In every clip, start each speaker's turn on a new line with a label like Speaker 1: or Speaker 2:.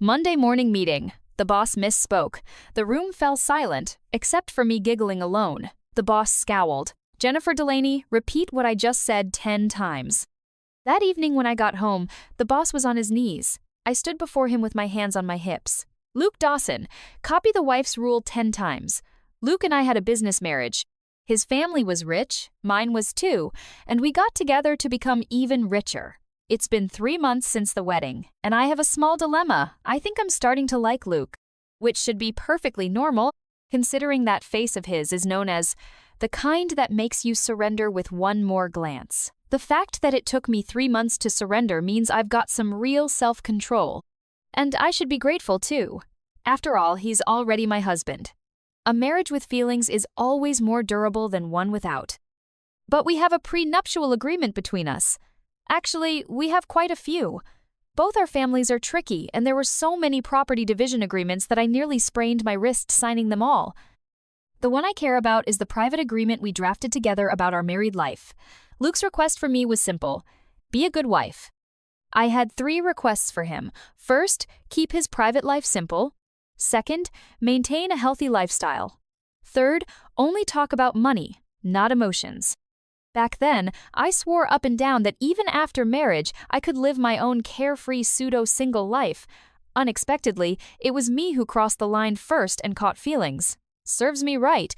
Speaker 1: Monday morning meeting. The boss misspoke. The room fell silent, except for me giggling alone. The boss scowled. Jennifer Delaney, repeat what I just said 10 times. That evening when I got home, the boss was on his knees. I stood before him with my hands on my hips. Luke Dawson, copy the wife's rule 10 times. Luke and I had a business marriage. His family was rich, mine was too, and we got together to become even richer. It's been 3 months since the wedding, and I have a small dilemma. I think I'm starting to like Luke, which should be perfectly normal, considering that face of his is known as the kind that makes you surrender with one more glance. The fact that it took me 3 months to surrender means I've got some real self-control. And I should be grateful too. After all, he's already my husband. A marriage with feelings is always more durable than one without. But we have a prenuptial agreement between us. Actually, we have quite a few. Both our families are tricky, and there were so many property division agreements that I nearly sprained my wrist signing them all. The one I care about is the private agreement we drafted together about our married life. Luke's request for me was simple: be a good wife. I had 3 requests for him. First, keep his private life simple. Second, maintain a healthy lifestyle. Third, only talk about money, not emotions. Back then, I swore up and down that even after marriage, I could live my own carefree pseudo-single life. Unexpectedly, it was me who crossed the line first and caught feelings. Serves me right.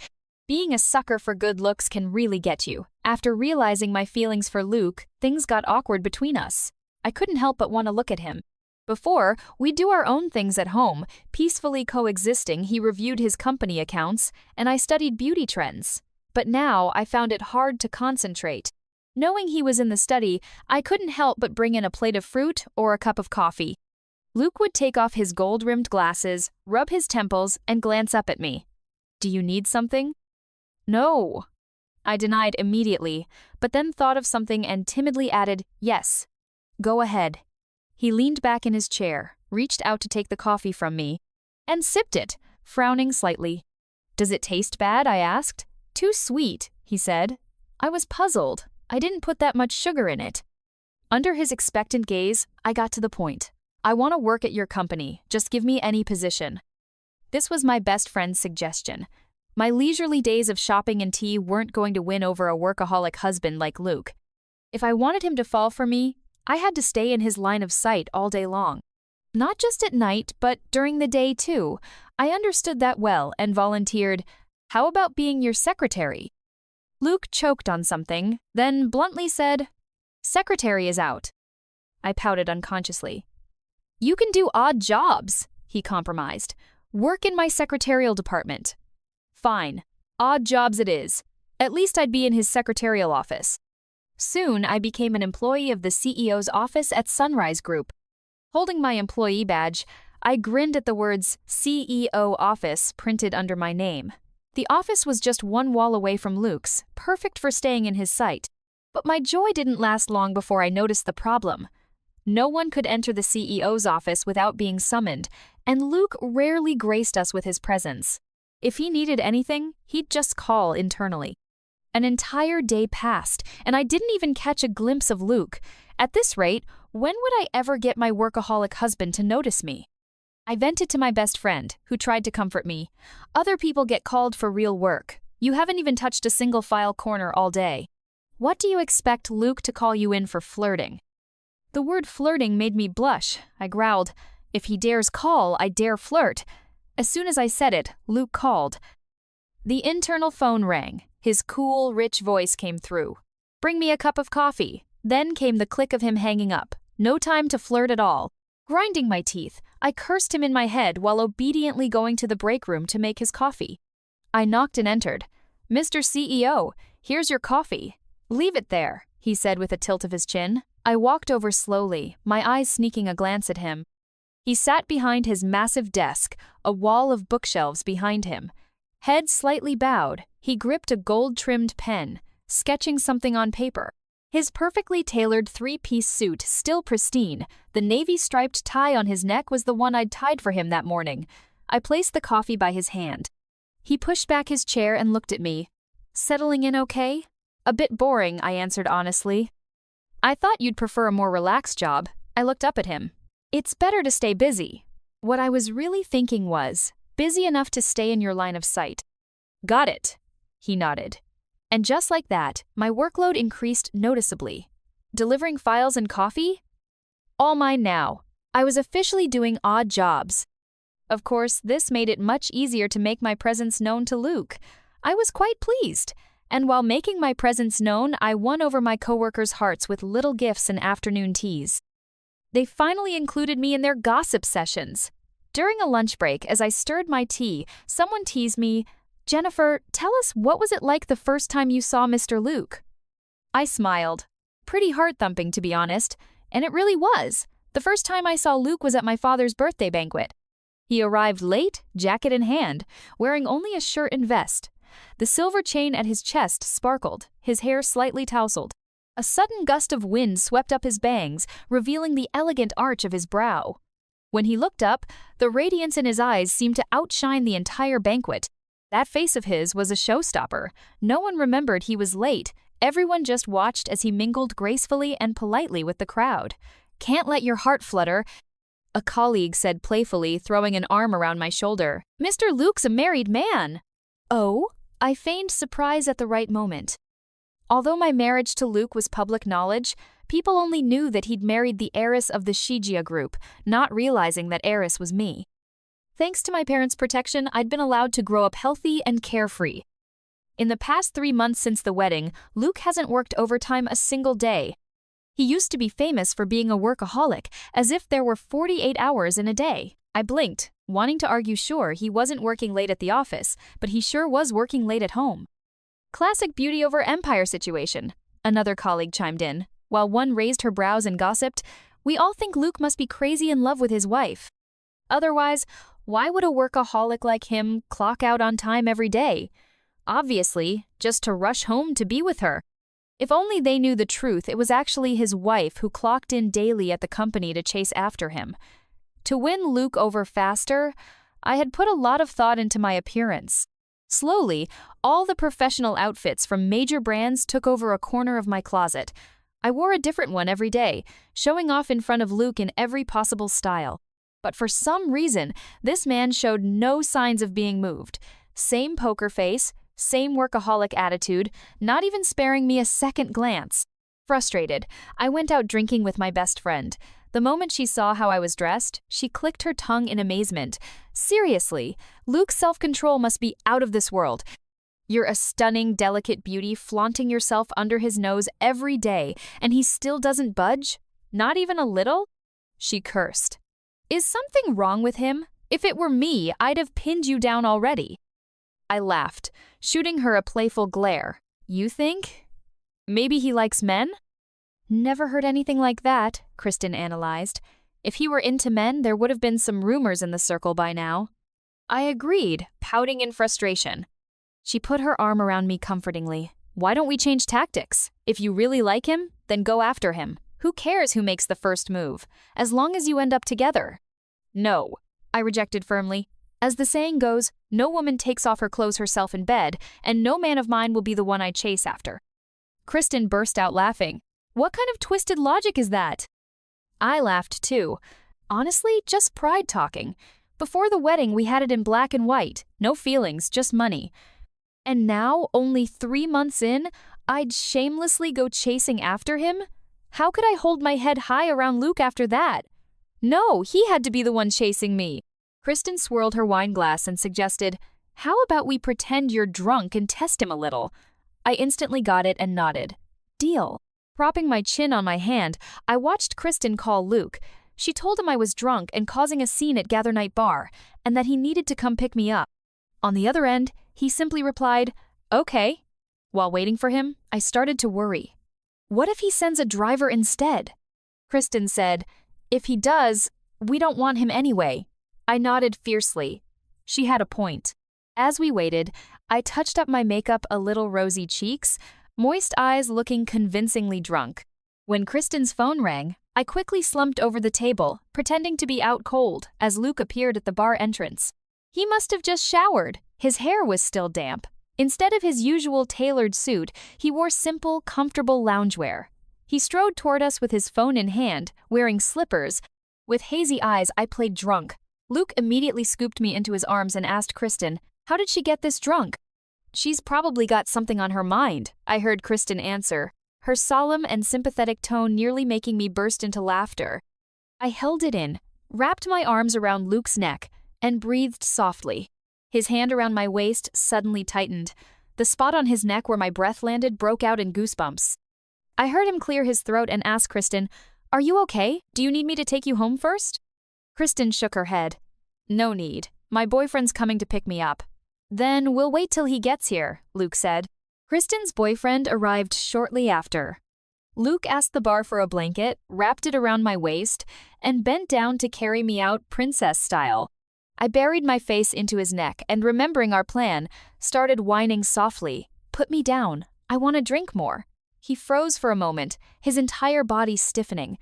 Speaker 1: Being a sucker for good looks can really get you. After realizing my feelings for Luke, things got awkward between us. I couldn't help but want to look at him. Before, we'd do our own things at home. Peacefully coexisting, he reviewed his company accounts, and I studied beauty trends. But now I found it hard to concentrate. Knowing he was in the study, I couldn't help but bring in a plate of fruit or a cup of coffee. Luke would take off his gold-rimmed glasses, rub his temples, and glance up at me. "Do you need something?" "No." I denied immediately, but then thought of something and timidly added, "Yes. Go ahead." He leaned back in his chair, reached out to take the coffee from me, and sipped it, frowning slightly. "Does it taste bad?" I asked. "Too sweet," he said. I was puzzled. I didn't put that much sugar in it. Under his expectant gaze, I got to the point. "I want to work at your company. Just give me any position." This was my best friend's suggestion. My leisurely days of shopping and tea weren't going to win over a workaholic husband like Luke. If I wanted him to fall for me, I had to stay in his line of sight all day long. Not just at night, but during the day too. I understood that well and volunteered, "How about being your secretary?" Luke choked on something, then bluntly said, "Secretary is out." I pouted unconsciously. "You can do odd jobs," he compromised. "Work in my secretarial department." Fine. Odd jobs it is. At least I'd be in his secretarial office. Soon, I became an employee of the CEO's office at Sunrise Group. Holding my employee badge, I grinned at the words CEO office printed under my name. The office was just 1 wall away from Luke's, perfect for staying in his sight. But my joy didn't last long before I noticed the problem. No one could enter the CEO's office without being summoned, and Luke rarely graced us with his presence. If he needed anything, he'd just call internally. An entire day passed, and I didn't even catch a glimpse of Luke. At this rate, when would I ever get my workaholic husband to notice me? I vented to my best friend, who tried to comfort me. "Other people get called for real work. You haven't even touched a single file corner all day. What do you expect Luke to call you in for flirting?" The word flirting made me blush. I growled, "If he dares call, I dare flirt." As soon as I said it, Luke called. The internal phone rang. His cool, rich voice came through. "Bring me a cup of coffee." Then came the click of him hanging up. No time to flirt at all. Grinding my teeth, I cursed him in my head while obediently going to the break room to make his coffee. I knocked and entered. "Mr. CEO, here's your coffee." "Leave it there," he said with a tilt of his chin. I walked over slowly, my eyes sneaking a glance at him. He sat behind his massive desk, a wall of bookshelves behind him. Head slightly bowed, he gripped a gold-trimmed pen, sketching something on paper. His perfectly tailored 3-piece suit still pristine, the navy-striped tie on his neck was the one I'd tied for him that morning. I placed the coffee by his hand. He pushed back his chair and looked at me. "Settling in okay?" "A bit boring," I answered honestly. "I thought you'd prefer a more relaxed job." I looked up at him. "It's better to stay busy." What I was really thinking was, busy enough to stay in your line of sight. Got it, he nodded. And just like that, my workload increased noticeably. Delivering files and coffee? All mine now. I was officially doing odd jobs. Of course, this made it much easier to make my presence known to Luke. I was quite pleased, and while making my presence known, I won over my coworkers' hearts with little gifts and afternoon teas. They finally included me in their gossip sessions. During a lunch break, as I stirred my tea, someone teased me, "Jennifer, tell us, what was it like the first time you saw Mr. Luke?" I smiled. Pretty heart-thumping, to be honest, and it really was. The first time I saw Luke was at my father's birthday banquet. He arrived late, jacket in hand, wearing only a shirt and vest. The silver chain at his chest sparkled, his hair slightly tousled. A sudden gust of wind swept up his bangs, revealing the elegant arch of his brow. When he looked up, the radiance in his eyes seemed to outshine the entire banquet. That face of his was a showstopper. No one remembered he was late. Everyone just watched as he mingled gracefully and politely with the crowd. "Can't let your heart flutter," a colleague said playfully, throwing an arm around my shoulder. "Mr. Luke's a married man." "Oh?" I feigned surprise at the right moment. Although my marriage to Luke was public knowledge, people only knew that he'd married the heiress of the Shigia group, not realizing that heiress was me. Thanks to my parents' protection, I'd been allowed to grow up healthy and carefree. In the past 3 months since the wedding, Luke hasn't worked overtime a single day. He used to be famous for being a workaholic, as if there were 48 hours in a day. I blinked, wanting to argue sure he wasn't working late at the office, but he sure was working late at home. "Classic beauty over empire situation," another colleague chimed in. While one raised her brows and gossiped, "We all think Luke must be crazy in love with his wife. Otherwise, why would a workaholic like him clock out on time every day? Obviously, just to rush home to be with her." If only they knew the truth, it was actually his wife who clocked in daily at the company to chase after him. To win Luke over faster, I had put a lot of thought into my appearance. Slowly, all the professional outfits from major brands took over a corner of my closet. I wore a different one every day, showing off in front of Luke in every possible style. But for some reason, this man showed no signs of being moved. Same poker face, same workaholic attitude, not even sparing me a second glance. Frustrated, I went out drinking with my best friend. The moment she saw how I was dressed, she clicked her tongue in amazement. "Seriously, Luke's self-control must be out of this world. You're a stunning, delicate beauty flaunting yourself under his nose every day, and he still doesn't budge? Not even a little?" She cursed. "Is something wrong with him? If it were me, I'd have pinned you down already." I laughed, shooting her a playful glare. "You think? Maybe he likes men?" "Never heard anything like that," Kristen analyzed. "If he were into men, there would have been some rumors in the circle by now." I agreed, pouting in frustration. She put her arm around me comfortingly. "Why don't we change tactics? If you really like him, then go after him. Who cares who makes the first move, as long as you end up together?" "No," I rejected firmly. As the saying goes, no woman takes off her clothes herself in bed, and no man of mine will be the one I chase after. Kristen burst out laughing. "What kind of twisted logic is that?" I laughed too. Honestly, just pride talking. Before the wedding, we had it in black and white. No feelings, just money. And now, only 3 months in, I'd shamelessly go chasing after him? How could I hold my head high around Luke after that? No, he had to be the one chasing me. Kristen swirled her wine glass and suggested, "How about we pretend you're drunk and test him a little?" I instantly got it and nodded. Deal. Propping my chin on my hand, I watched Kristen call Luke. She told him I was drunk and causing a scene at Gather Night Bar, and that he needed to come pick me up. On the other end, he simply replied, "Okay." While waiting for him, I started to worry. What if he sends a driver instead? Kristen said, "If he does, we don't want him anyway." I nodded fiercely. She had a point. As we waited, I touched up my makeup a little rosy cheeks, moist eyes looking convincingly drunk. When Kristen's phone rang, I quickly slumped over the table, pretending to be out cold, as Luke appeared at the bar entrance. He must have just showered. His hair was still damp. Instead of his usual tailored suit, he wore simple, comfortable loungewear. He strode toward us with his phone in hand, wearing slippers. With hazy eyes, I played drunk. Luke immediately scooped me into his arms and asked Kristen, "How did she get this drunk?" "She's probably got something on her mind," I heard Kristen answer, her solemn and sympathetic tone nearly making me burst into laughter. I held it in, wrapped my arms around Luke's neck, and breathed softly. His hand around my waist suddenly tightened. The spot on his neck where my breath landed broke out in goosebumps. I heard him clear his throat and ask Kristen, "Are you okay? Do you need me to take you home first?" Kristen shook her head. "No need. My boyfriend's coming to pick me up." "Then we'll wait till he gets here," Luke said. Kristen's boyfriend arrived shortly after. Luke asked the bar for a blanket, wrapped it around my waist, and bent down to carry me out princess style. I buried my face into his neck and, remembering our plan, started whining softly. "Put me down. I want to drink more." He froze for a moment, his entire body stiffening,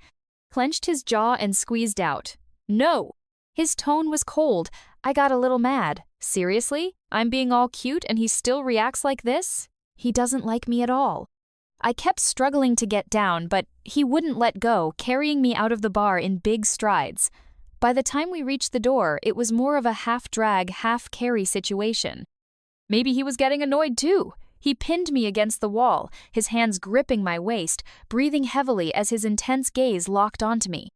Speaker 1: clenched his jaw and squeezed out, "No!" His tone was cold. I got a little mad. Seriously? I'm being all cute and he still reacts like this? He doesn't like me at all. I kept struggling to get down, but he wouldn't let go, carrying me out of the bar in big strides. By the time we reached the door, it was more of a half-drag, half-carry situation. Maybe he was getting annoyed too. He pinned me against the wall, his hands gripping my waist, breathing heavily as his intense gaze locked onto me.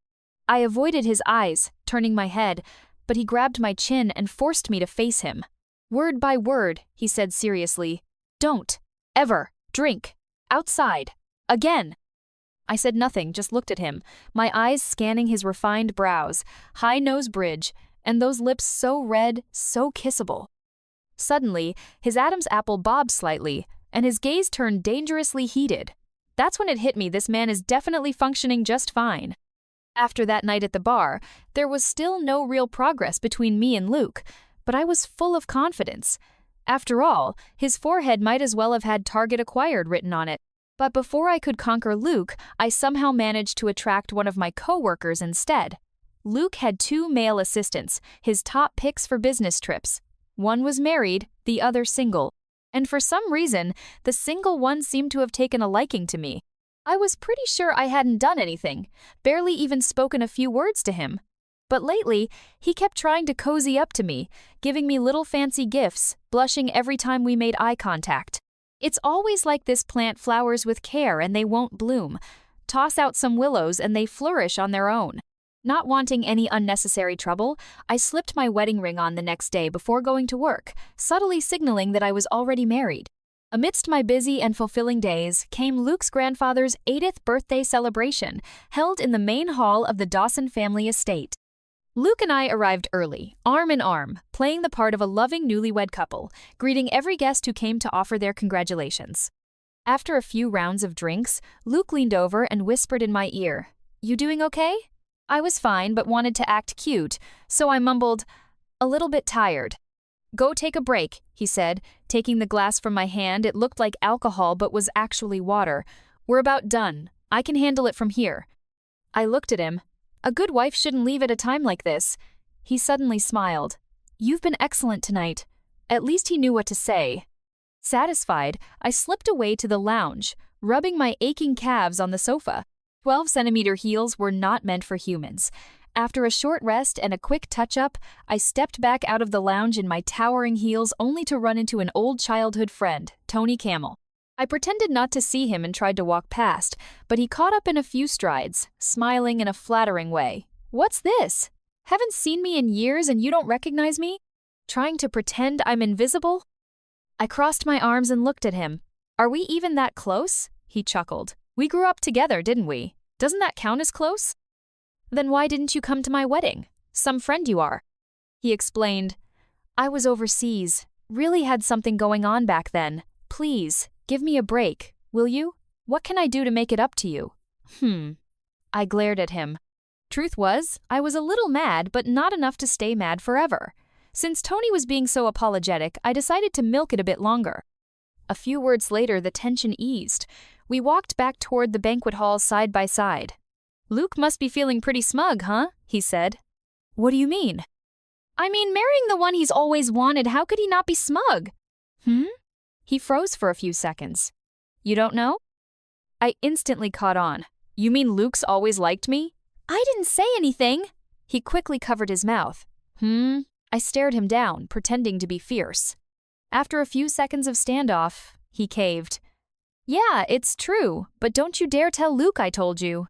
Speaker 1: I avoided his eyes, turning my head, but he grabbed my chin and forced me to face him. Word by word, he said seriously, "Don't, ever, drink, outside, again." I said nothing, just looked at him, my eyes scanning his refined brows, high nose bridge, and those lips so red, so kissable. Suddenly, his Adam's apple bobbed slightly, and his gaze turned dangerously heated. That's when it hit me this man is definitely functioning just fine. After that night at the bar, there was still no real progress between me and Luke, but I was full of confidence. After all, his forehead might as well have had Target Acquired written on it. But before I could conquer Luke, I somehow managed to attract one of my co-workers instead. Luke had 2 male assistants, his top picks for business trips. One was married, the other single. And for some reason, the single one seemed to have taken a liking to me. I was pretty sure I hadn't done anything, barely even spoken a few words to him. But lately, he kept trying to cozy up to me, giving me little fancy gifts, blushing every time we made eye contact. It's always like this plant flowers with care and they won't bloom. Toss out some willows and they flourish on their own. Not wanting any unnecessary trouble, I slipped my wedding ring on the next day before going to work, subtly signaling that I was already married. Amidst my busy and fulfilling days came Luke's grandfather's 80th birthday celebration, held in the main hall of the Dawson family estate. Luke and I arrived early, arm in arm, playing the part of a loving newlywed couple, greeting every guest who came to offer their congratulations. After a few rounds of drinks, Luke leaned over and whispered in my ear, "You doing okay?" I was fine but wanted to act cute, so I mumbled, "A little bit tired." "Go take a break," he said, taking the glass from my hand. It looked like alcohol but was actually water. "We're about done. I can handle it from here." I looked at him. A good wife shouldn't leave at a time like this. He suddenly smiled. "You've been excellent tonight." At least he knew what to say. Satisfied, I slipped away to the lounge, rubbing my aching calves on the sofa. 12-centimeter heels were not meant for humans. After a short rest and a quick touch-up, I stepped back out of the lounge in my towering heels only to run into an old childhood friend, Tony Camel. I pretended not to see him and tried to walk past, but he caught up in a few strides, smiling in a flattering way. "What's this? Haven't seen me in years and you don't recognize me? Trying to pretend I'm invisible?" I crossed my arms and looked at him. "Are we even that close?" He chuckled. "We grew up together, didn't we? Doesn't that count as close?" "Then why didn't you come to my wedding? Some friend you are." He explained, "I was overseas. Really had something going on back then. Please, give me a break, will you? What can I do to make it up to you?" I glared at him. Truth was, I was a little mad, but not enough to stay mad forever. Since Tony was being so apologetic, I decided to milk it a bit longer. A few words later, the tension eased. We walked back toward the banquet hall side by side. "Luke must be feeling pretty smug, huh?" he said. "What do you mean?" "I mean, marrying the one he's always wanted, how could he not be smug?" He froze for a few seconds. "You don't know?" I instantly caught on. "You mean Luke's always liked me?" "I didn't say anything." He quickly covered his mouth. I stared him down, pretending to be fierce. After a few seconds of standoff, he caved. Yeah, it's true, but don't you dare tell Luke I told you.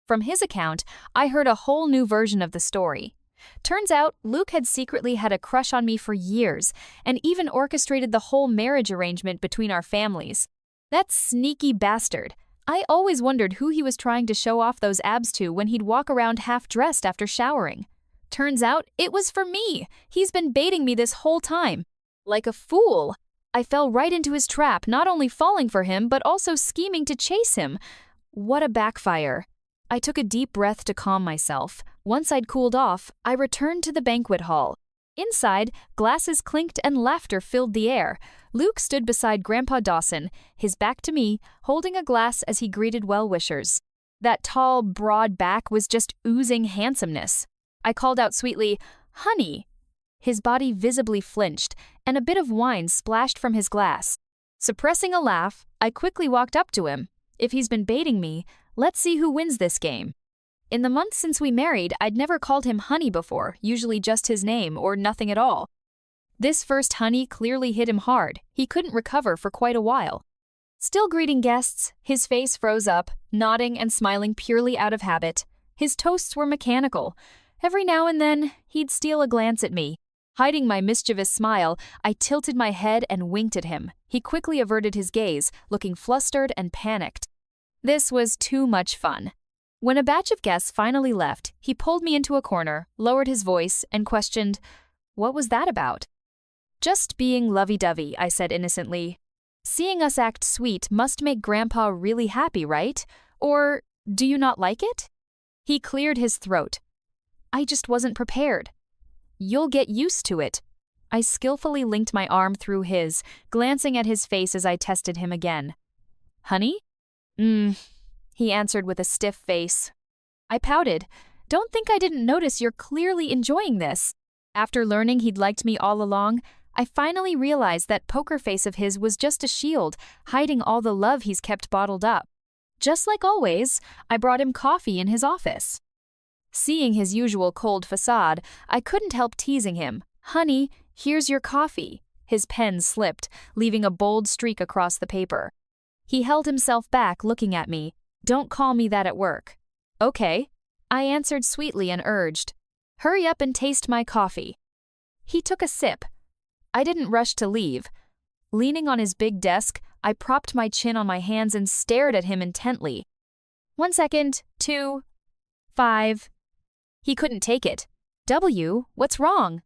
Speaker 1: From his account, I heard a whole new version of the story. Turns out, Luke had secretly had a crush on me for years, and even orchestrated the whole marriage arrangement between our families. That sneaky bastard. I always wondered who he was trying to show off those abs to when he'd walk around half-dressed after showering. Turns out, it was for me. He's been baiting me this whole time. Like a fool. I fell right into his trap, not only falling for him, but also scheming to chase him. What a backfire. I took a deep breath to calm myself. Once I'd cooled off, I returned to the banquet hall. Inside, glasses clinked and laughter filled the air. Luke stood beside Grandpa Dawson, his back to me, holding a glass as he greeted well-wishers. That tall, broad back was just oozing handsomeness. I called out sweetly, "Honey!" His body visibly flinched, and a bit of wine splashed from his glass. Suppressing a laugh, I quickly walked up to him. If he's been baiting me, let's see who wins this game. In the months since we married, I'd never called him Honey before, usually just his name or nothing at all. This first Honey clearly hit him hard. He couldn't recover for quite a while. Still greeting guests, his face froze up, nodding and smiling purely out of habit. His toasts were mechanical. Every now and then, he'd steal a glance at me. Hiding my mischievous smile, I tilted my head and winked at him. He quickly averted his gaze, looking flustered and panicked. This was too much fun. When a batch of guests finally left, he pulled me into a corner, lowered his voice, and questioned, "What was that about?" "Just being lovey-dovey," I said innocently. "Seeing us act sweet must make Grandpa really happy, right? Or do you not like it?" He cleared his throat. "I just wasn't prepared." "You'll get used to it." I skillfully linked my arm through his, glancing at his face as I tested him again. "Honey?" He answered with a stiff face. I pouted. "Don't think I didn't notice you're clearly enjoying this." After learning he'd liked me all along, I finally realized that poker face of his was just a shield, hiding all the love he's kept bottled up. Just like always, I brought him coffee in his office. Seeing his usual cold facade, I couldn't help teasing him. "Honey, here's your coffee." His pen slipped, leaving a bold streak across the paper. He held himself back, looking at me. "Don't call me that at work." "Okay." I answered sweetly and urged, "Hurry up and taste my coffee." He took a sip. I didn't rush to leave. Leaning on his big desk, I propped my chin on my hands and stared at him intently. 1 second, 2, 5. He couldn't take it. "W, what's wrong?"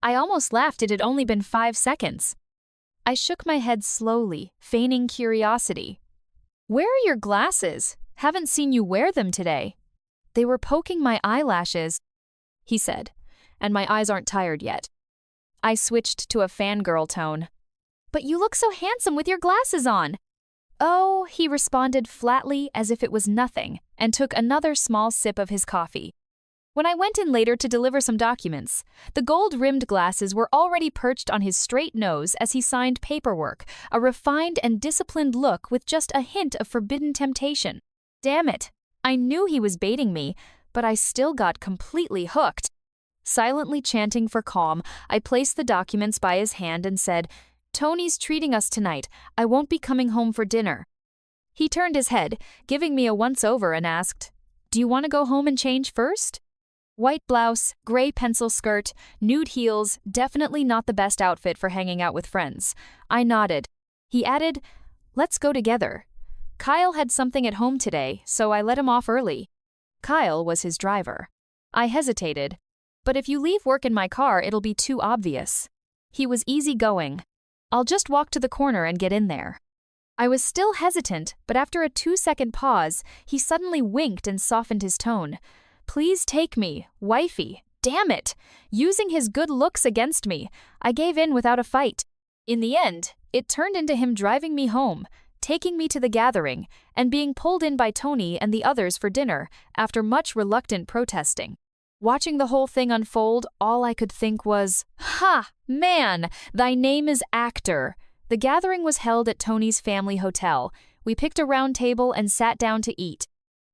Speaker 1: I almost laughed. It had only been 5 seconds. I shook my head slowly, feigning curiosity. "Where are your glasses? Haven't seen you wear them today." "They were poking my eyelashes," he said, "and my eyes aren't tired yet." I switched to a fangirl tone. "But you look so handsome with your glasses on." "Oh," he responded flatly as if it was nothing, and took another small sip of his coffee. When I went in later to deliver some documents, the gold-rimmed glasses were already perched on his straight nose as he signed paperwork, a refined and disciplined look with just a hint of forbidden temptation. Damn it! I knew he was baiting me, but I still got completely hooked. Silently chanting for calm, I placed the documents by his hand and said, "Tony's treating us tonight. I won't be coming home for dinner." He turned his head, giving me a once-over, and asked, "Do you want to go home and change first?" White blouse, gray pencil skirt, nude heels, definitely not the best outfit for hanging out with friends. I nodded. He added, "Let's go together." Kyle had something at home today, so I let him off early. Kyle was his driver. I hesitated. "But if you leave work in my car, it'll be too obvious." He was easygoing. "I'll just walk to the corner and get in there." I was still hesitant, but after a 2-second pause, he suddenly winked and softened his tone. "Please take me, wifey." Damn it! Using his good looks against me, I gave in without a fight. In the end, it turned into him driving me home, taking me to the gathering, and being pulled in by Tony and the others for dinner after much reluctant protesting. Watching the whole thing unfold, all I could think was, "Ha! Man, thy name is actor." The gathering was held at Tony's family hotel. We picked a round table and sat down to eat.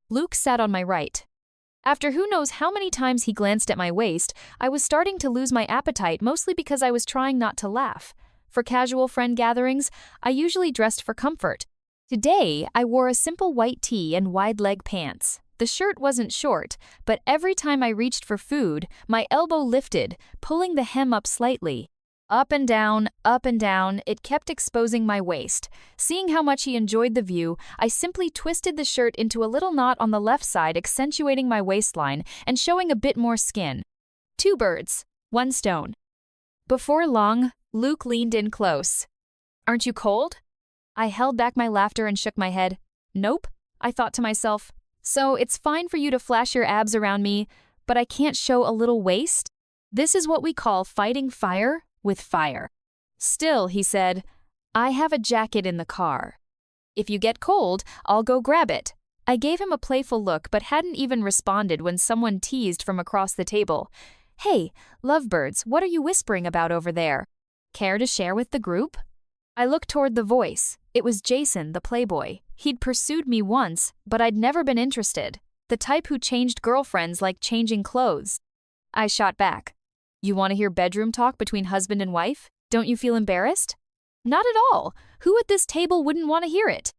Speaker 1: Luke sat on my right. After who knows how many times he glanced at my waist, I was starting to lose my appetite, mostly because I was trying not to laugh. For casual friend gatherings, I usually dressed for comfort. Today, I wore a simple white tee and wide-leg pants. The shirt wasn't short, but every time I reached for food, my elbow lifted, pulling the hem up slightly. Up and down, it kept exposing my waist. Seeing how much he enjoyed the view, I simply twisted the shirt into a little knot on the left side, accentuating my waistline and showing a bit more skin. 2 birds, 1 stone. Before long, Luke leaned in close. "Aren't you cold?" I held back my laughter and shook my head. "Nope," I thought to myself. "So it's fine for you to flash your abs around me, but I can't show a little waist? This is what we call fighting fire with fire." "Still," he said, "I have a jacket in the car. If you get cold, I'll go grab it." I gave him a playful look but hadn't even responded when someone teased from across the table. "Hey, lovebirds, what are you whispering about over there? Care to share with the group?" I looked toward the voice. It was Jason, the playboy. He'd pursued me once, but I'd never been interested. The type who changed girlfriends like changing clothes. I shot back. "You want to hear bedroom talk between husband and wife? Don't you feel embarrassed?" "Not at all. Who at this table wouldn't want to hear it?"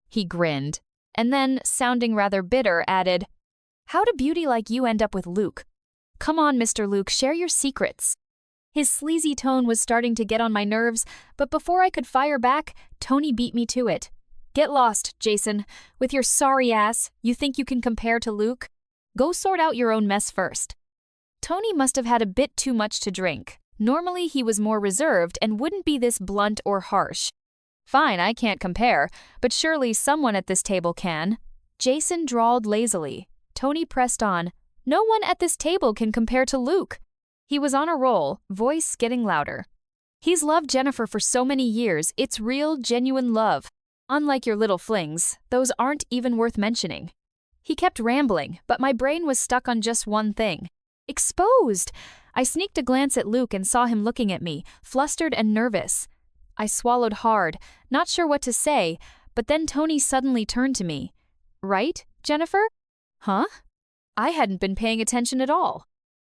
Speaker 1: He grinned, and then, sounding rather bitter, added, "How'd a beauty like you end up with Luke? Come on, Mr. Luke, share your secrets." His sleazy tone was starting to get on my nerves, but before I could fire back, Tony beat me to it. "Get lost, Jason. With your sorry ass, you think you can compare to Luke? Go sort out your own mess first." Tony must have had a bit too much to drink. Normally he was more reserved and wouldn't be this blunt or harsh. "Fine, I can't compare, but surely someone at this table can." Jason drawled lazily. Tony pressed on. "No one at this table can compare to Luke." He was on a roll, voice getting louder. "He's loved Jennifer for so many years, it's real, genuine love. Unlike your little flings, those aren't even worth mentioning." He kept rambling, but my brain was stuck on just one thing. Exposed! I sneaked a glance at Luke and saw him looking at me, flustered and nervous. I swallowed hard, not sure what to say, but then Tony suddenly turned to me. "Right, Jennifer?" "Huh?" I hadn't been paying attention at all.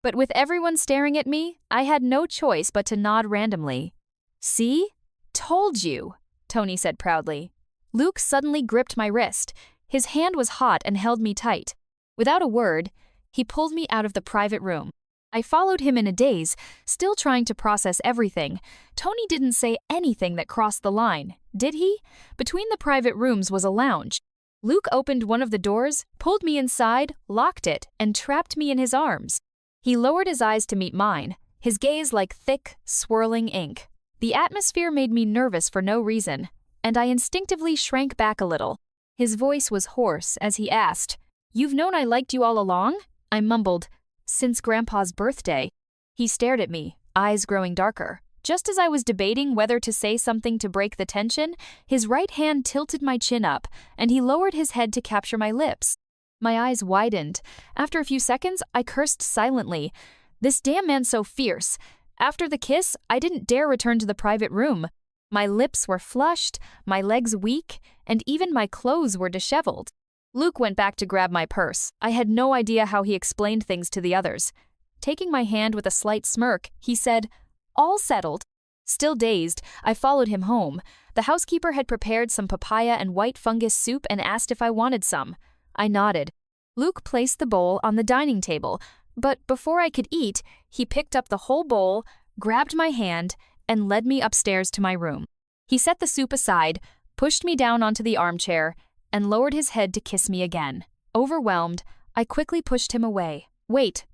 Speaker 1: But with everyone staring at me, I had no choice but to nod randomly. "See? Told you," Tony said proudly. Luke suddenly gripped my wrist. His hand was hot and held me tight. Without a word, he pulled me out of the private room. I followed him in a daze, still trying to process everything. Tony didn't say anything that crossed the line, did he? Between the private rooms was a lounge. Luke opened one of the doors, pulled me inside, locked it, and trapped me in his arms. He lowered his eyes to meet mine, his gaze like thick, swirling ink. The atmosphere made me nervous for no reason, and I instinctively shrank back a little. His voice was hoarse as he asked, "You've known I liked you all along?" I mumbled, "Since Grandpa's birthday." He stared at me, eyes growing darker. Just as I was debating whether to say something to break the tension, his right hand tilted my chin up, and he lowered his head to capture my lips. My eyes widened. After a few seconds, I cursed silently. This damn man's so fierce. After the kiss, I didn't dare return to the private room. My lips were flushed, my legs weak, and even my clothes were disheveled. Luke went back to grab my purse. I had no idea how he explained things to the others. Taking my hand with a slight smirk, he said, "All settled." Still dazed, I followed him home. The housekeeper had prepared some papaya and white fungus soup and asked if I wanted some. I nodded. Luke placed the bowl on the dining table, but before I could eat, he picked up the whole bowl, grabbed my hand, and led me upstairs to my room. He set the soup aside, pushed me down onto the armchair, and lowered his head to kiss me again. Overwhelmed, I quickly pushed him away. Wait,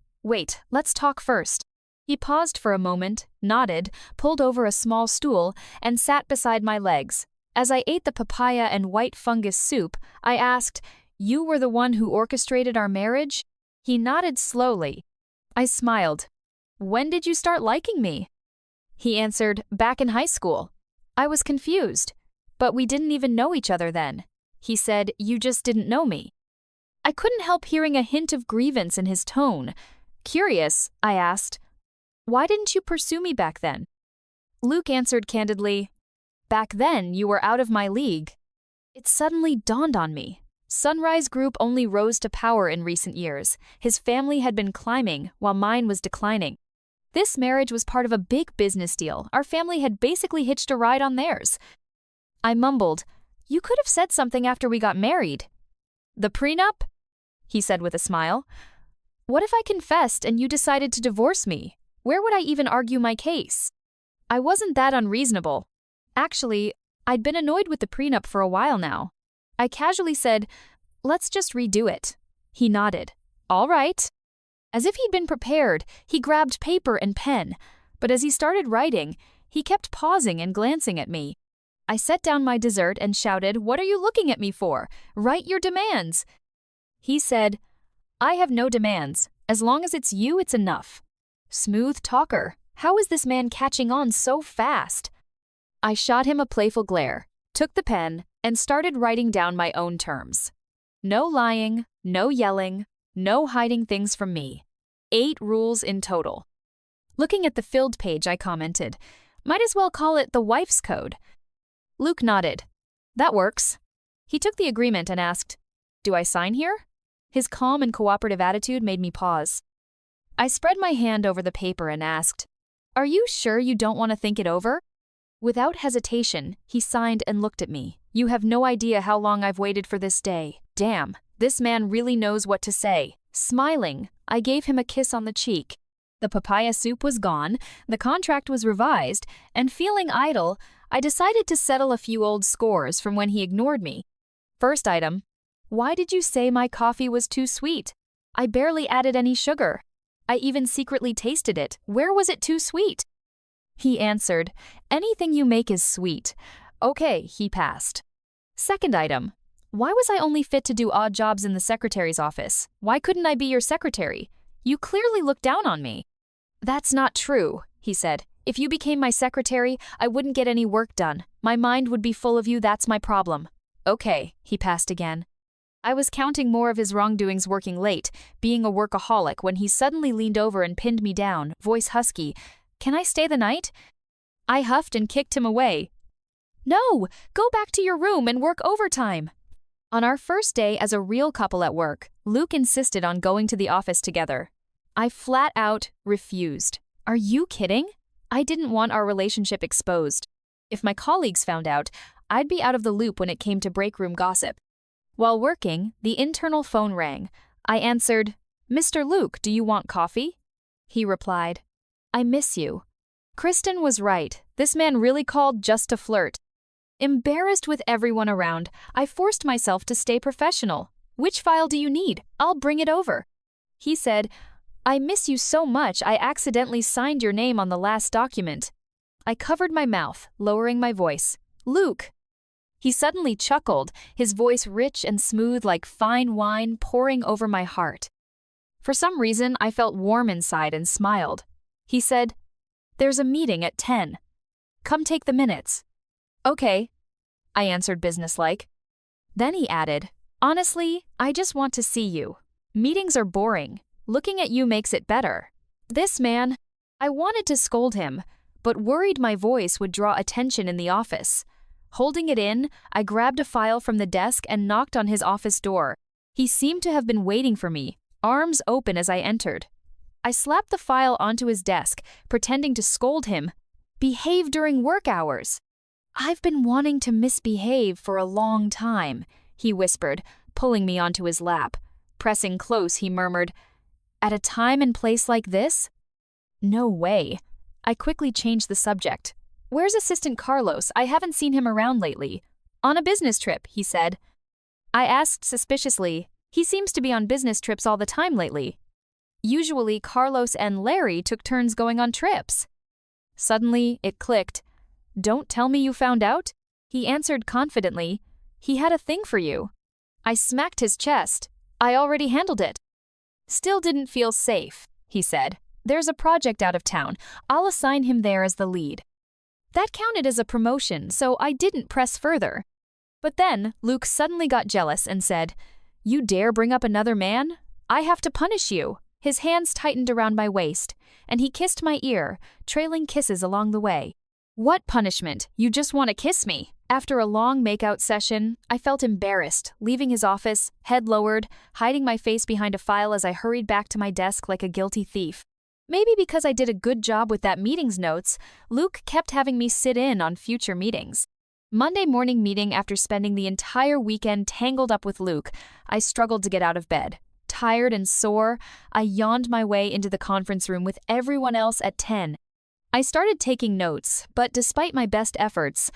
Speaker 1: let's talk first." He paused for a moment, nodded, pulled over a small stool, and sat beside my legs. As I ate the papaya and white fungus soup, I asked, "You were the one who orchestrated our marriage?" He nodded slowly. I smiled. "When did you start liking me?" He answered, "Back in high school." I was confused. "But we didn't even know each other then." He said, "You just didn't know me." I couldn't help hearing a hint of grievance in his tone. Curious, I asked, "Why didn't you pursue me back then?" Luke answered candidly, "Back then, you were out of my league." It suddenly dawned on me. Sunrise Group only rose to power in recent years. His family had been climbing, while mine was declining. This marriage was part of a big business deal. Our family had basically hitched a ride on theirs. I mumbled, "You could have said something after we got married." "The prenup?" he said with a smile. "What if I confessed and you decided to divorce me? Where would I even argue my case?" I wasn't that unreasonable. Actually, I'd been annoyed with the prenup for a while now. I casually said, "Let's just redo it." He nodded. "All right." As if he'd been prepared, he grabbed paper and pen, but as he started writing, he kept pausing and glancing at me. I set down my dessert and shouted, "What are you looking at me for? Write your demands." He said, "I have no demands. As long as it's you, it's enough." Smooth talker. How is this man catching on so fast? I shot him a playful glare, took the pen, and started writing down my own terms. No lying, no yelling, no hiding things from me. 8 rules in total. Looking at the filled page, I commented, "Might as well call it the wife's code." Luke nodded. "That works." He took the agreement and asked, "Do I sign here?" His calm and cooperative attitude made me pause. I spread my hand over the paper and asked, "Are you sure you don't want to think it over?" Without hesitation, he signed and looked at me. "You have no idea how long I've waited for this day. Damn, this man really knows what to say." Smiling, I gave him a kiss on the cheek. The papaya soup was gone, the contract was revised, and feeling idle, I decided to settle a few old scores from when he ignored me. First item, "Why did you say my coffee was too sweet? I barely added any sugar. I even secretly tasted it. Where was it too sweet?" He answered, "Anything you make is sweet." Okay, he passed. Second item, "Why was I only fit to do odd jobs in the secretary's office? Why couldn't I be your secretary? You clearly look down on me." "That's not true," he said. "If you became my secretary, I wouldn't get any work done. My mind would be full of you, that's my problem." Okay, he passed again. I was counting more of his wrongdoings working late, being a workaholic, when he suddenly leaned over and pinned me down, voice husky. "Can I stay the night?" I huffed and kicked him away. "No, go back to your room and work overtime." On our first day as a real couple at work, Luke insisted on going to the office together. I flat out refused. Are you kidding? I didn't want our relationship exposed. If my colleagues found out, I'd be out of the loop when it came to break room gossip. While working, the internal phone rang. I answered, "Mr. Luke, do you want coffee?" He replied, "I miss you." Kristen was right. This man really called just to flirt. Embarrassed with everyone around, I forced myself to stay professional. "Which file do you need? I'll bring it over." He said, "I miss you so much I accidentally signed your name on the last document." I covered my mouth, lowering my voice. "Luke." He suddenly chuckled, his voice rich and smooth like fine wine pouring over my heart. For some reason, I felt warm inside and smiled. He said, "There's a meeting at 10. Come take the minutes." "Okay," I answered businesslike. Then he added, "Honestly, I just want to see you. Meetings are boring. Looking at you makes it better." This man, I wanted to scold him, but worried my voice would draw attention in the office. Holding it in, I grabbed a file from the desk and knocked on his office door. He seemed to have been waiting for me, arms open as I entered. I slapped the file onto his desk, pretending to scold him. "Behave during work hours." "I've been wanting to misbehave for a long time," he whispered, pulling me onto his lap. Pressing close, he murmured, "At a time and place like this?" No way. I quickly changed the subject. "Where's Assistant Carlos? I haven't seen him around lately." "On a business trip," he said. I asked suspiciously, "He seems to be on business trips all the time lately." Usually, Carlos and Larry took turns going on trips. Suddenly, it clicked. "Don't tell me you found out?" He answered confidently, "He had a thing for you." I smacked his chest. "I already handled it." "Still didn't feel safe," he said. "There's a project out of town. I'll assign him there as the lead." That counted as a promotion, so I didn't press further. But then, Luke suddenly got jealous and said, "You dare bring up another man? I have to punish you." His hands tightened around my waist, and he kissed my ear, trailing kisses along the way. What punishment? You just want to kiss me. After a long makeout session, I felt embarrassed, leaving his office, head lowered, hiding my face behind a file as I hurried back to my desk like a guilty thief. Maybe because I did a good job with that meeting's notes, Luke kept having me sit in on future meetings. Monday morning meeting after spending the entire weekend tangled up with Luke, I struggled to get out of bed. Tired and sore, I yawned my way into the conference room with everyone else at 10. I started taking notes, but despite my best efforts,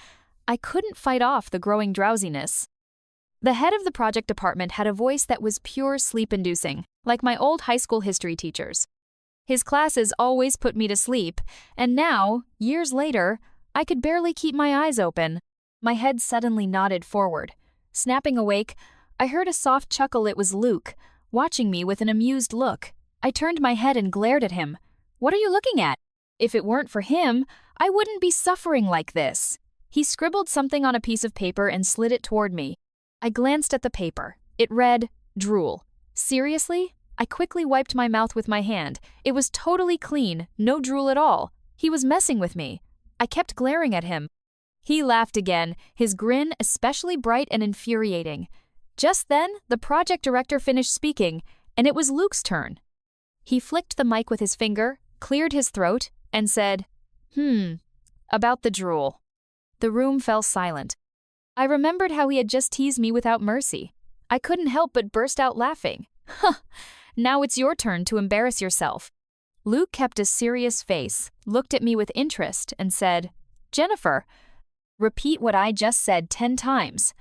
Speaker 1: I couldn't fight off the growing drowsiness. The head of the project department had a voice that was pure sleep-inducing, like my old high school history teachers. His classes always put me to sleep, and now, years later, I could barely keep my eyes open. My head suddenly nodded forward. Snapping awake, I heard a soft chuckle. It was Luke, watching me with an amused look. I turned my head and glared at him. "What are you looking at?" If it weren't for him, I wouldn't be suffering like this. He scribbled something on a piece of paper and slid it toward me. I glanced at the paper. It read, "Drool." Seriously? I quickly wiped my mouth with my hand. It was totally clean, no drool at all. He was messing with me. I kept glaring at him. He laughed again, his grin especially bright and infuriating. Just then, the project director finished speaking, and it was Luke's turn. He flicked the mic with his finger, cleared his throat, and said, about the drool." The room fell silent. I remembered how he had just teased me without mercy. I couldn't help but burst out laughing. Now it's your turn to embarrass yourself." Luke kept a serious face, looked at me with interest, and said, "Jennifer, repeat what I just said 10 times.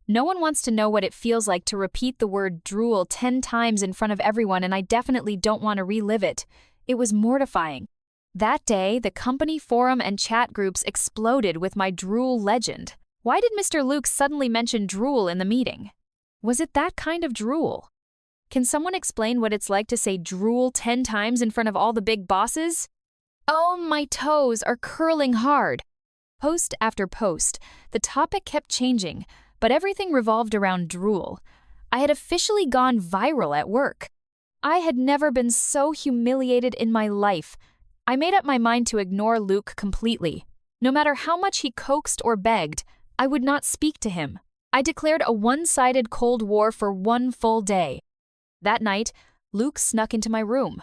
Speaker 1: No one wants to know what it feels like to repeat the word drool 10 times in front of everyone, and I definitely don't want to relive it. It was mortifying." That day, the company forum and chat groups exploded with my drool legend. Why did Mr. Luke suddenly mention drool in the meeting? Was it that kind of drool? Can someone explain what it's like to say drool 10 times in front of all the big bosses? Oh, my toes are curling hard. Post after post, the topic kept changing, but everything revolved around drool. I had officially gone viral at work. I had never been so humiliated in my life. I made up my mind to ignore Luke completely. No matter how much he coaxed or begged, I would not speak to him. I declared a one-sided Cold War for one full day. That night, Luke snuck into my room.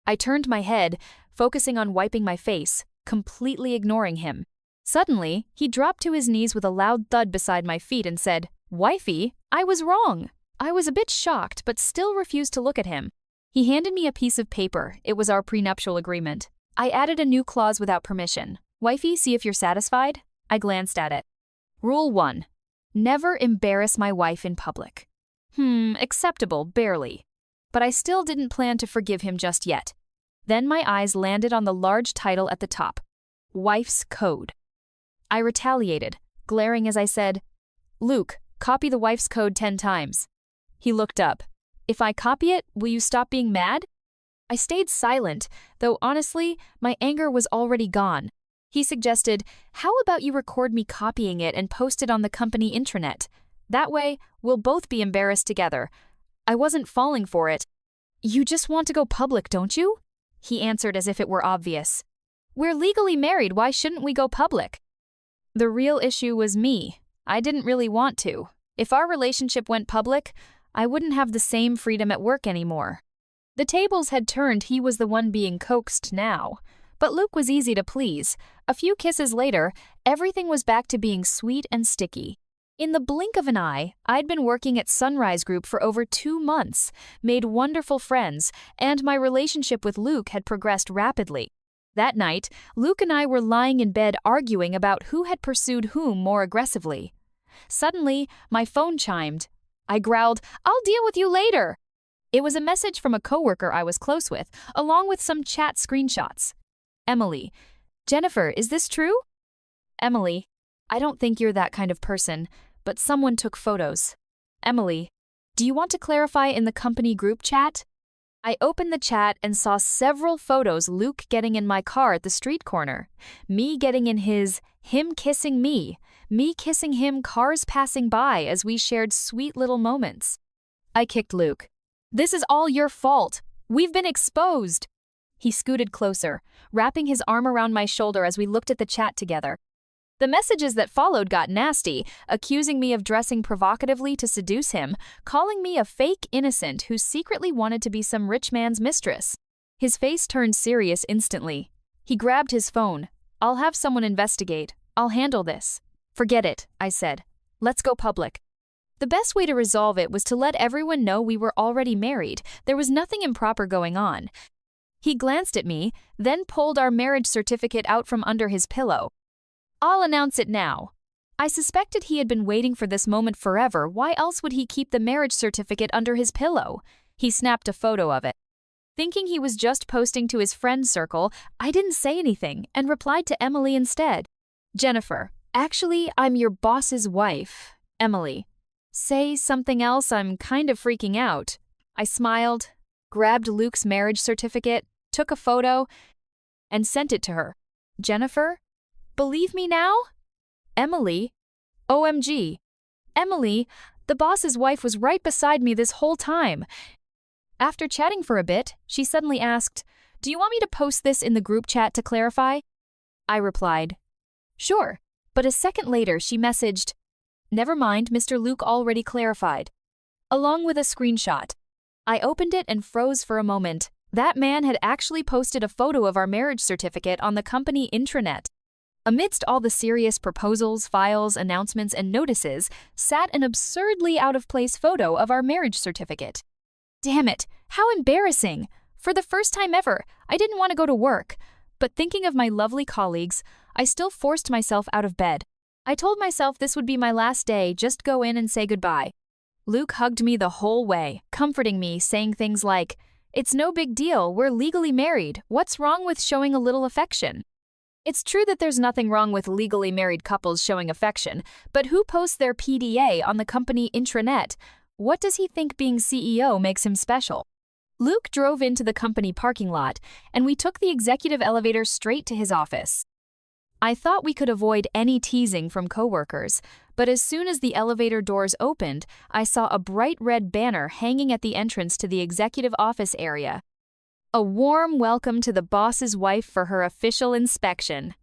Speaker 1: I turned my head, focusing on wiping my face, completely ignoring him. Suddenly, he dropped to his knees with a loud thud beside my feet and said, "Wifey, I was wrong." I was a bit shocked, but still refused to look at him. He handed me a piece of paper. It was our prenuptial agreement. I added a new clause without permission. "Wifey, see if you're satisfied." I glanced at it. Rule 1. Never embarrass my wife in public. Acceptable, barely. But I still didn't plan to forgive him just yet. Then my eyes landed on the large title at the top, Wife's Code. I retaliated, glaring as I said, "Luke, copy the wife's code 10 times. He looked up. "If I copy it, will you stop being mad?" I stayed silent, though honestly, my anger was already gone. He suggested, "How about you record me copying it and post it on the company intranet? That way, we'll both be embarrassed together." I wasn't falling for it. "You just want to go public, don't you?" He answered as if it were obvious. "We're legally married, why shouldn't we go public?" The real issue was me. I didn't really want to. If our relationship went public, I wouldn't have the same freedom at work anymore. The tables had turned. He was the one being coaxed now. But Luke was easy to please. A few kisses later, everything was back to being sweet and sticky. In the blink of an eye, I'd been working at Sunrise Group for over 2 months, made wonderful friends, and my relationship with Luke had progressed rapidly. That night, Luke and I were lying in bed arguing about who had pursued whom more aggressively. Suddenly, my phone chimed. I growled, "I'll deal with you later." It was a message from a coworker I was close with, along with some chat screenshots. Emily, "Jennifer, is this true?" Emily, "I don't think you're that kind of person, but someone took photos." Emily, "Do you want to clarify in the company group chat?" I opened the chat and saw several photos: Luke getting in my car at the street corner, me getting in his, him kissing me kissing him, cars passing by as we shared sweet little moments. I kicked Luke. "This is all your fault. We've been exposed." He scooted closer, wrapping his arm around my shoulder as we looked at the chat together. The messages that followed got nasty, accusing me of dressing provocatively to seduce him, calling me a fake innocent who secretly wanted to be some rich man's mistress. His face turned serious instantly. He grabbed his phone. "I'll have someone investigate. I'll handle this." "Forget it," I said. "Let's go public." The best way to resolve it was to let everyone know we were already married. There was nothing improper going on. He glanced at me, then pulled our marriage certificate out from under his pillow. "I'll announce it now." I suspected he had been waiting for this moment forever. Why else would he keep the marriage certificate under his pillow? He snapped a photo of it. Thinking he was just posting to his friend circle, I didn't say anything and replied to Emily instead. "Jennifer, actually, I'm your boss's wife." Emily. "Say something else, I'm kind of freaking out." I smiled, grabbed Luke's marriage certificate, took a photo, and sent it to her. "Jennifer? Believe me now?" Emily. OMG. Emily, the boss's wife was right beside me this whole time. After chatting for a bit, she suddenly asked, "Do you want me to post this in the group chat to clarify?" I replied, "Sure," but a second later she messaged, "Never mind, Mr. Luke already clarified," along with a screenshot. I opened it and froze for a moment. That man had actually posted a photo of our marriage certificate on the company intranet. Amidst all the serious proposals, files, announcements, and notices, sat an absurdly out-of-place photo of our marriage certificate. Damn it, how embarrassing! For the first time ever, I didn't want to go to work, but thinking of my lovely colleagues, I still forced myself out of bed. I told myself this would be my last day, just go in and say goodbye. Luke hugged me the whole way, comforting me, saying things like, "It's no big deal, we're legally married, what's wrong with showing a little affection?" It's true that there's nothing wrong with legally married couples showing affection, but who posts their PDA on the company intranet? What does he think being CEO makes him special? Luke drove into the company parking lot, and we took the executive elevator straight to his office. I thought we could avoid any teasing from coworkers, but as soon as the elevator doors opened, I saw a bright red banner hanging at the entrance to the executive office area. A warm welcome to the boss's wife for her official inspection.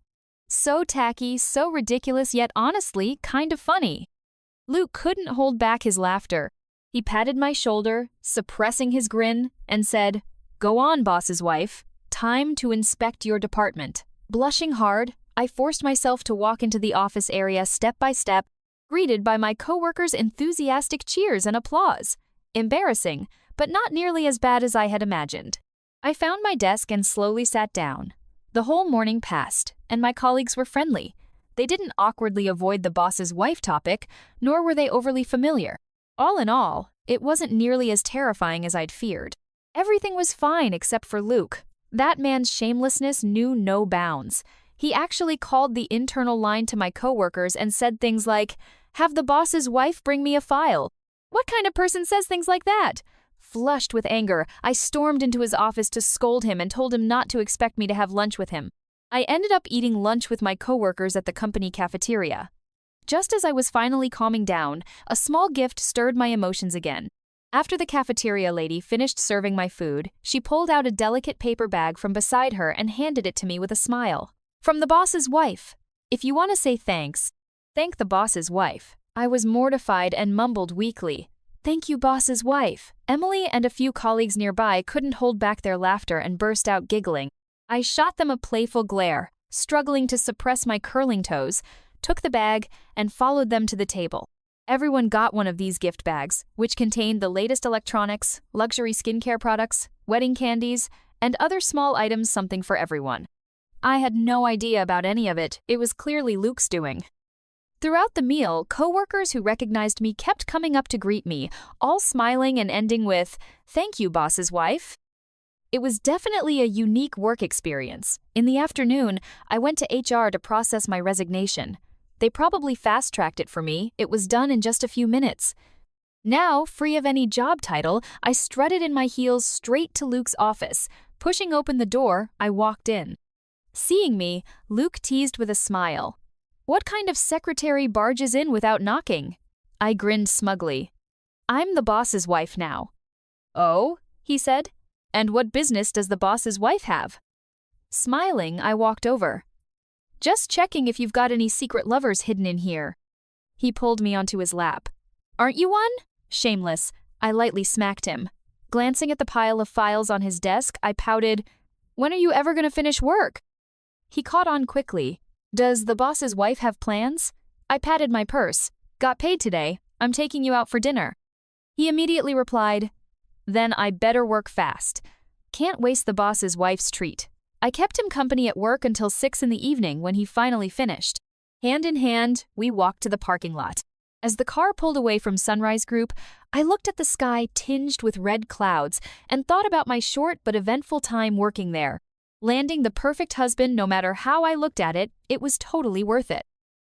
Speaker 1: So tacky, so ridiculous, yet honestly, kind of funny. Luke couldn't hold back his laughter. He patted my shoulder, suppressing his grin, and said, "Go on, boss's wife. Time to inspect your department." Blushing hard, I forced myself to walk into the office area step by step, greeted by my coworkers' enthusiastic cheers and applause. Embarrassing, but not nearly as bad as I had imagined. I found my desk and slowly sat down. The whole morning passed, and my colleagues were friendly. They didn't awkwardly avoid the boss's wife topic, nor were they overly familiar. All in all, it wasn't nearly as terrifying as I'd feared. Everything was fine except for Luke. That man's shamelessness knew no bounds. He actually called the internal line to my coworkers and said things like, "Have the boss's wife bring me a file." What kind of person says things like that? Flushed with anger, I stormed into his office to scold him and told him not to expect me to have lunch with him. I ended up eating lunch with my coworkers at the company cafeteria. Just as I was finally calming down, a small gift stirred my emotions again. After the cafeteria lady finished serving my food, she pulled out a delicate paper bag from beside her and handed it to me with a smile. "From the boss's wife. If you want to say thanks, thank the boss's wife." I was mortified and mumbled weakly, "Thank you, boss's wife." Emily and a few colleagues nearby couldn't hold back their laughter and burst out giggling. I shot them a playful glare, struggling to suppress my curling toes, took the bag, and followed them to the table. Everyone got one of these gift bags, which contained the latest electronics, luxury skincare products, wedding candies, and other small items, something for everyone. I had no idea about any of it. It was clearly Luke's doing. Throughout the meal, coworkers who recognized me kept coming up to greet me, all smiling and ending with, "Thank you, boss's wife." It was definitely a unique work experience. In the afternoon, I went to HR to process my resignation. They probably fast-tracked it for me. It was done in just a few minutes. Now, free of any job title, I strutted in my heels straight to Luke's office. Pushing open the door, I walked in. Seeing me, Luke teased with a smile. "What kind of secretary barges in without knocking?" I grinned smugly. "I'm the boss's wife now." "Oh?" he said. And what business does the boss's wife have? Smiling, I walked over. Just checking if you've got any secret lovers hidden in here. He pulled me onto his lap. Aren't you one? Shameless, I lightly smacked him. Glancing at the pile of files on his desk, I pouted, When are you ever going to finish work? He caught on quickly. Does the boss's wife have plans? I patted my purse. Got paid today. I'm taking you out for dinner. He immediately replied, Then I better work fast. Can't waste the boss's wife's treat. I kept him company at work until 6 in the evening when he finally finished. Hand in hand, we walked to the parking lot. As the car pulled away from Sunrise Group, I looked at the sky tinged with red clouds and thought about my short but eventful time working there. Landing the perfect husband, no matter how I looked at it, it was totally worth it.